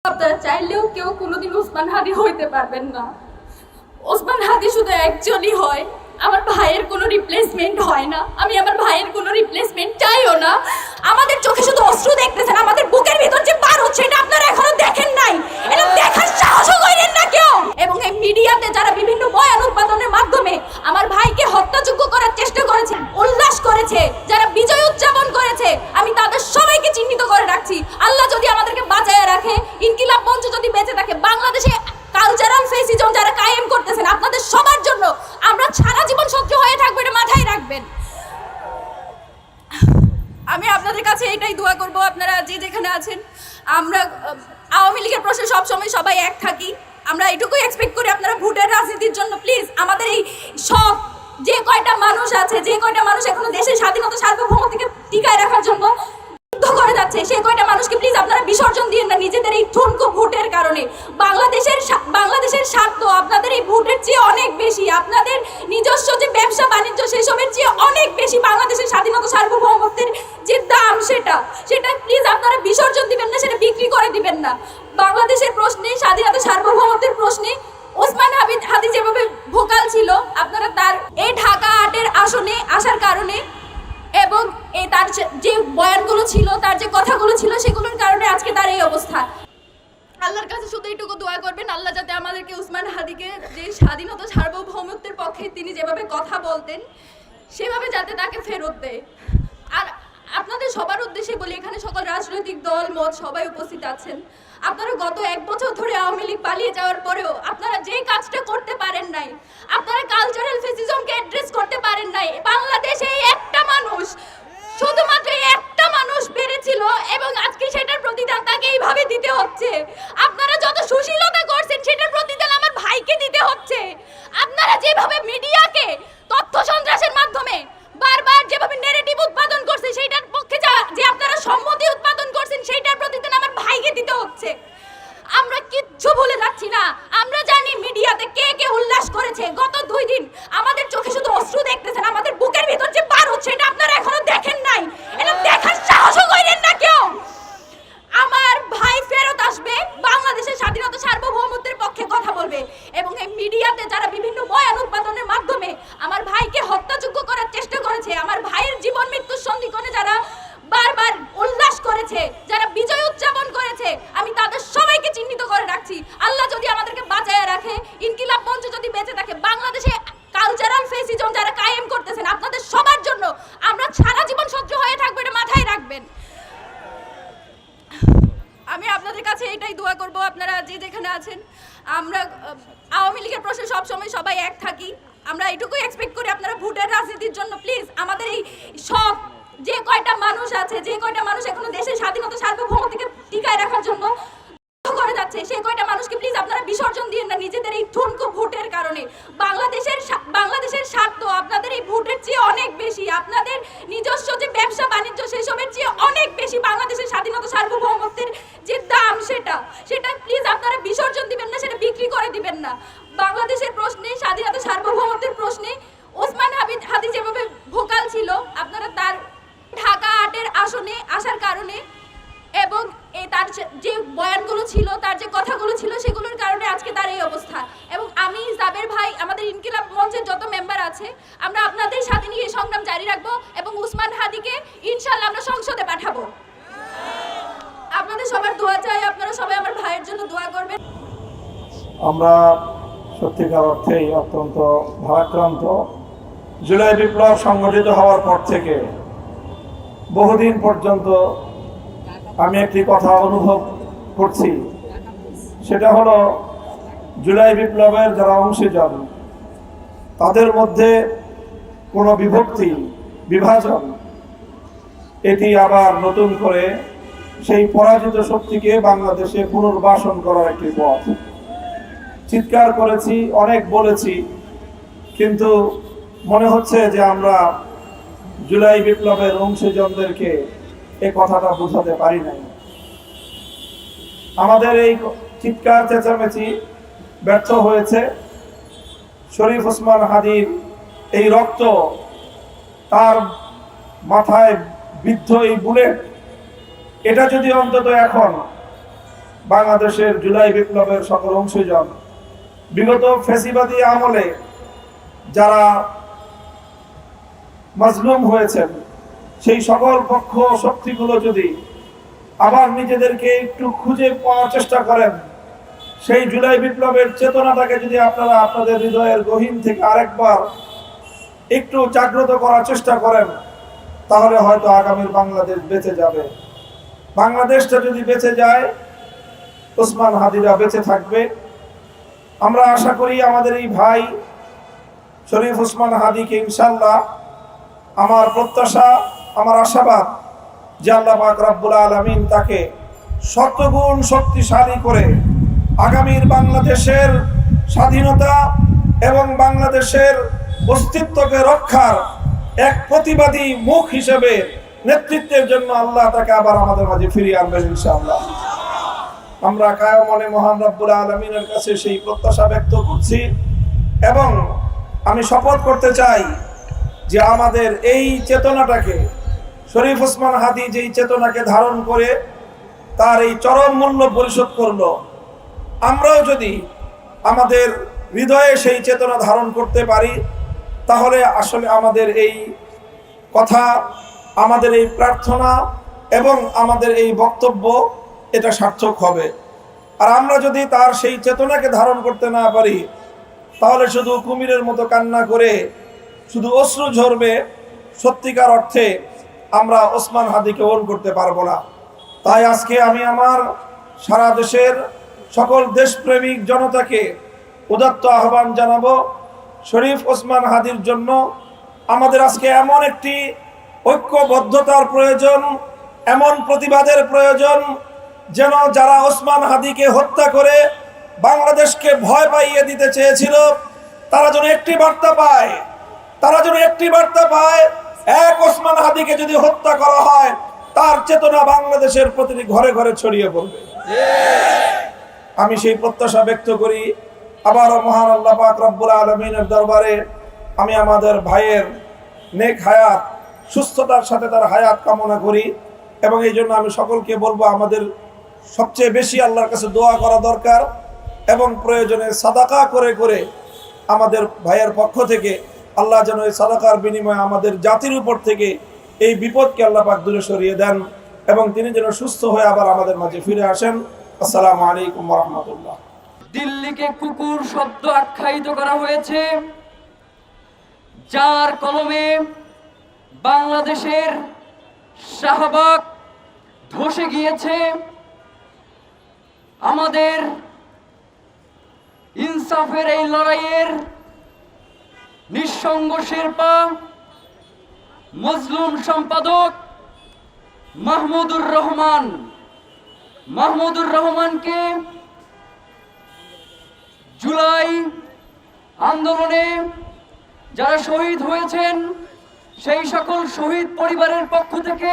আপনারা চাইলেও কেউ কোনোদিন ওসমান হাদি হইতে পারবেন না। ওসমান হাদি শুধু একজনই হয়, আমার ভাইয়ের কোনো রিপ্লেসমেন্ট হয় না। আমি আমার ভাইয়ের কোনো রিপ্লেসমেন্ট চাইও না। আমাদের চোখে শুধু অশ্রু দেখতেছেন, আমাদের বুকের ভিতর যে পার হচ্ছে এটা আপনারা এখনো দেখেন নাই, এটা দেখার সাহসও করেন না কেউ। এবং এই মিডিয়াতে যারা বিভিন্ন বয়ান উৎপাদনের মাধ্যমে আমার ভাইকে হত্যাযোগ্য করার চেষ্টা করেছে, উল্লাস করেছে, যারা বিজয় উদযাপন করেছে, আমি তাদের সবাইকে চিহ্নিত করে রাখছি। আল্লাহ যদি আমাদেরকে বাঁচায় রাখে, ইনকিলাব মঞ্চ যদি বেঁচে থাকে, বাংলাদেশে কালচারাল ফেসিজম যারা কায়েম করতেছেন আপনাদের সবার জন্য আমরা সারা জীবন সহ্য হয়ে থাকবো, এটা মাথায় রাখবেন। আমি আপনাদের কাছে এটাই দোয়া করব, আপনারা যে যেখানে আছেন, আমরা আওয়ামী লীগের প্রশ্নে সবসময় সবাই এক থাকি। আমরা এটুকুই এক্সপেক্ট করি আপনারা ভোটের রাজনীতির জন্য প্লিজ আমাদের এই সব যে কয়টা মানুষ আছে, যে কয়টা মানুষ এখনো দেশের স্বাধীনতা সার্বভৌমত্বকে টিকায় রাখার জন্য করে যাচ্ছে, সেই কয়টা মানুষকে প্লিজ আপনারা বিসর্জন দিন না নিজেদের এই ঠুনকো ভোটের কারণে। বাংলাদেশের স্বার্থ আপনাদের এই ভোটের চেয়ে অনেক বেশি, আপনাদের নিজস্ব যে ব্যবসা বাণিজ্য সেসবের চেয়ে অনেক বেশি বাংলাদেশের স্বাধীনতা সার্বভৌমত্বের যে দাম সেটা প্লিজ আপনারা বিসর্জন দিবেন না, সেটা বিক্রি করে দিবেন না। বাংলাদেশের প্রশ্নে, স্বাধীনতা সার্বভৌমত্বের প্রশ্নে ওসমান হাদি যেভাবে ভোকাল ছিল, আপনারা তার এই ঢাকা ৮-এর আসনে আসার কারণে এবং তার যে বয়ানগুলো ছিল, তার যে কথাগুলো ছিল, সেগুলোর কারণে আজকে তার এই অবস্থা। আল্লাহর কাছে শুধু এইটুকু দোয়া করবেন, আল্লাহ যাতে আমাদেরকে ওসমান হাদিকে যে স্বাধীনতা সার্বভৌমত্বের পক্ষে তিনি যেভাবে কথা বলতেন সেভাবে যাতে তাকে ফেরত দেয়। আর আপনাদের সবার উদ্দেশ্যে বলি, এখানে সকল রাজনৈতিক দল মত সবাই উপস্থিত আছেন, আপনারা গত ১ বছর ধরে আওয়ামী লীগ পালিয়ে যাওয়ার পরেও আপনারা যে কাজটা করতে পারেন নাই, আপনারা কালচারাল ফেসিজমকে অ্যাড্রেস করতে পারেন নাই। বাংলাদেশে একটা মানুষ, শুধুমাত্র একটা মানুষ পেরেছিল এবং আজকে সেটার প্রতিদান তাকে এইভাবে দিতে হচ্ছে। আপনারা যত সুশীলতা করছেন সেটার প্রতিদান আমার ভাইকে দিতে হচ্ছে। আপনারা যেভাবে মিডিয়াকে তথ্য সন্ত্রাসের মাধ্যমে বারবার যেভাবে নেগেটিভ উৎপাদন করছে, সেইটার পক্ষে যে আপনারা সম্মতি উৎপাদন করছেন সেইটার প্রতিদান আমার ভাইকে দিতে হচ্ছে। আমরা কিচ্ছু ভুলে যাচ্ছি না। আমরা জানি মিডিয়াতে কে কে উল্লাস করেছে। গত 2 দিন আমাদের চোখে শুধু অশ্রু দেখতেছেন, আমাদের বুকের ভিতর যে পার হচ্ছে এটা আপনারা এখনো দেখেন নাই, এটা দেখার সাহসও করেন না কেউ। আমার ভাই ফেরত আসবে, বাংলাদেশের স্বাধীনতা সার্বভৌমত্বের পক্ষে কথা বলবে এবং এই মিডিয়াতে যারা বিভিন্ন বয়ান উৎপাদনের মাধ্যমে আমার ভাইকে হত্যাযোগ্য করার চেষ্টা করেছে, আমার ভাইয়ের জীবন মৃত্যুর সন্ধিক্ষণে যারা বারবার উল্লাস করেছে, যারা বিজয় উদযাপন করেছে, আমি তাদের সবাইকে চিহ্নিত করে রাখছি। আল্লাহ যদি আমাদেরকে বাঁচায় রাখে, ইনকিলাব মঞ্চ যদি বেঁচে থাকে, বাংলাদেশে কালচারাল ফেসিজম যারা কায়েম করতেছেন আপনাদের সবার জন্য আমরা সারা জীবন সহ্য হয়ে থাকবো, এটা মাথায় রাখবেন। আমি আপনাদের কাছে এটাই দোয়া করব, আপনারা যে যেখানে আছেন, আমরা আওয়ামী লীগের প্রশ্নে সবসময় সবাই এক থাকি। আমরা এটুকুই এক্সপেক্ট করি আপনারা ভোটের রাজনীতির জন্য প্লিজ আমাদের এই সব যে কয়টা মানুষ আছে, যে কয়টা মানুষ এখনো দেশের স্বাধীনতা সার্বভৌমত্বকে টিকায় রাখার জন্য করে যাচ্ছে, সেই কয়টা মানুষকে প্লিজ আপনারা বিসর্জন দিন না নিজেদের এই ঠুনকো ভোটের কারণে। বাংলাদেশের স্বার্থ আপনাদের এই ভোটের চেয়ে অনেক বেশি, আপনাদের নিজস্ব যে ব্যবসা বাণিজ্য সেসবের চেয়ে অনেক বেশি বাংলাদেশের স্বাধীনতা সার্বভৌমত্বের যে দাম সেটা প্লিজ আপনারা বিসর্জন দিবেন না, সেটা বিক্রি করে দিবেন না। বাংলাদেশের প্রশ্নে, স্বাধীনতা সার্বভৌমত্বের প্রশ্নে ওসমান হাদি যেভাবে ভোকাল ছিল, আপনারা তার ঢাকা ৮-এর আসনে আসার কারণে এবং তার যে বয়ানগুলো ছিল, তার যে কথাগুলো ছিল, সেগুলোর কারণে আজকে তার এই অবস্থা। এবং আমি, জাবের ভাই, আমাদের ইনকিলাব মঞ্চের যত মেম্বার আছে, আমরা আপনাদের সাথে নিয়ে সংগ্রাম জারি রাখবো এবং ওসমান হাদিকে ইনশাআল্লাহ আমরা সংসদে পাঠাবো। আপনাদের সবার দোয়া চাই, আপনারা সবাই আমার ভাইয়ের জন্য দোয়া করবেন। আমরা সত্যিকার অর্থেই অত্যন্ত ভারাক্রান্ত। জুলাই বিপ্লব সংগঠিত হওয়ার পর থেকে বহুদিন পর্যন্ত আমি একটি কথা অনুভব করছি, সেটা হলো জুলাই বিপ্লবের যারা অংশীজন তাদের মধ্যে কোনো বিভাজন এটি আবার নতুন করে সেই পরাজিত শক্তিকে বাংলাদেশে পুনর্বাসন করার একটি পথ। চিৎকার করেছি, অনেক বলেছি, কিন্তু মনে হচ্ছে যে আমরা জুলাই বিপ্লবের অংশীজনদেরকে এই কথাটা বোঝাতে পারি নাই। আমাদের এই চিৎকার চেঁচামেচি ব্যর্থ হয়েছে। শরীফ ওসমান হাদির এই রক্ত, তার মাথায় বিদ্ধ এই বুলেট, এটা যদি অন্তত এখন বাংলাদেশের জুলাই বিপ্লবের সকল অংশীজন, বিগত ফ্যাসিবাদী আমলে যারা মাজলুম হয়েছেন সেই সকল পক্ষ শক্তিগুলো যদি আবার নিজেদেরকে একটু খুঁজে পাওয়ার চেষ্টা করেন, সেই জুলাই বিপ্লবের চেতনাটাকে যদি আপনারা আপনাদের হৃদয়ের গহীন থেকে আরেকবার একটু জাগ্রত করার চেষ্টা করেন, তাহলে হয়তো আগামীর বাংলাদেশ বেঁচে যাবে। বাংলাদেশটা যদি বেঁচে যায়, ওসমান হাদিরা বেঁচে থাকবে। আমরা আশা করি আমাদের এই ভাই শরীফ ওসমান হাদিকে ইনশাআল্লাহ, আমার প্রত্যাশা, আমার আশাবাদ যে আল্লাহ পাক রব্বুল আলামিন তাকে শতগুণ শক্তিশালী করে আগামীর বাংলাদেশের স্বাধীনতা এবং বাংলাদেশের অস্তিত্বকে রক্ষার এক প্রতিবাদী মুখ হিসেবে নেতৃত্বের জন্য আল্লাহ তাকে আবার আমাদের মাঝে ফিরিয়ে আনবেন ইনশাআল্লাহ। আমরা কায় মনে মহান রব্বুল আলামিনের কাছে সেই প্রত্যাশা ব্যক্ত করছি এবং আমি শপথ করতে চাই যে আমাদের এই চেতনাটাকে, শরীফ ওসমান হাদি যেই চেতনাকে ধারণ করে তার এই চরম মূল্য পরিশোধ করলো, আমরাও যদি আমাদের হৃদয়ে সেই চেতনা ধারণ করতে পারি, তাহলে আসলে আমাদের এই কথা, আমাদের এই প্রার্থনা এবং আমাদের এই বক্তব্য এটা সার্থক হবে। আর আমরা যদি তার সেই চেতনাকে ধারণ করতে না পারি, তাহলে শুধু কুমিরের মতো কান্না করে শুধু অশ্রু ঝরবে, সত্যিকার অর্থে আমরা ওসমান হাদিকে ওন করতে পারবো না। তাই আজকে আমি আমার সারা দেশের সকল দেশপ্রেমিক জনতাকে উদাত্ত আহ্বান জানাবো, শরীফ ওসমান হাদির জন্য আমাদের আজকে এমন একটি ঐক্যবদ্ধতার প্রয়োজন, এমন প্রতিবাদের প্রয়োজন, যেন যারা ওসমান হাদিকে হত্যা করে বাংলাদেশকে ভয় পাইয়ে দিতে চেয়েছিল, তারা যেন একটি বার্তা পায়, এক ওসমান হাদিকে যদি হত্যা করা হয়, তার চেতনা বাংলাদেশের প্রতিটি ঘরে ঘরে ছড়িয়ে পড়বে। আমি সেই প্রত্যাশা ব্যক্ত করি। আবারও মহান আল্লাহ পাক রব্বুল আলামিনের দরবারে আমি আমাদের ভাইয়ের নেক হায়াত, সুস্থতার সাথে তার হায়াত কামনা করি এবং এই জন্য আমি সকলকে বলবো, আমাদের সবচেয়ে বেশি আল্লাহর কাছে দোয়া করা দরকার এবং প্রয়োজনে সাদাকা করে করে আমাদের ভাইয়ের পক্ষ থেকে আল্লাহ যেন এই সাদাকার বিনিময়ে আমাদের জাতির উপর থেকে এই বিপদকে আল্লাহ পাক দূরে সরিয়ে দেন এবং তিনি যেন সুস্থ হয়ে আবার আমাদের মাঝে ফিরে আসেন। আসসালামু আলাইকুম ওয়া রাহমাতুল্লাহ। দিল্লিকে কুকুর শব্দ আখ্যায়িত করা হয়েছে, যার কলমে বাংলাদেশের শাহবাগ ধসে গিয়েছে। আমাদের ইনসাফের এই লড়াইয়ের নিঃসঙ্গ শেরপা মজলুম সম্পাদক মাহমুদুর রহমানকে জুলাই আন্দোলনে যারা শহীদ হয়েছেন সেই সকল শহীদ পরিবারের পক্ষ থেকে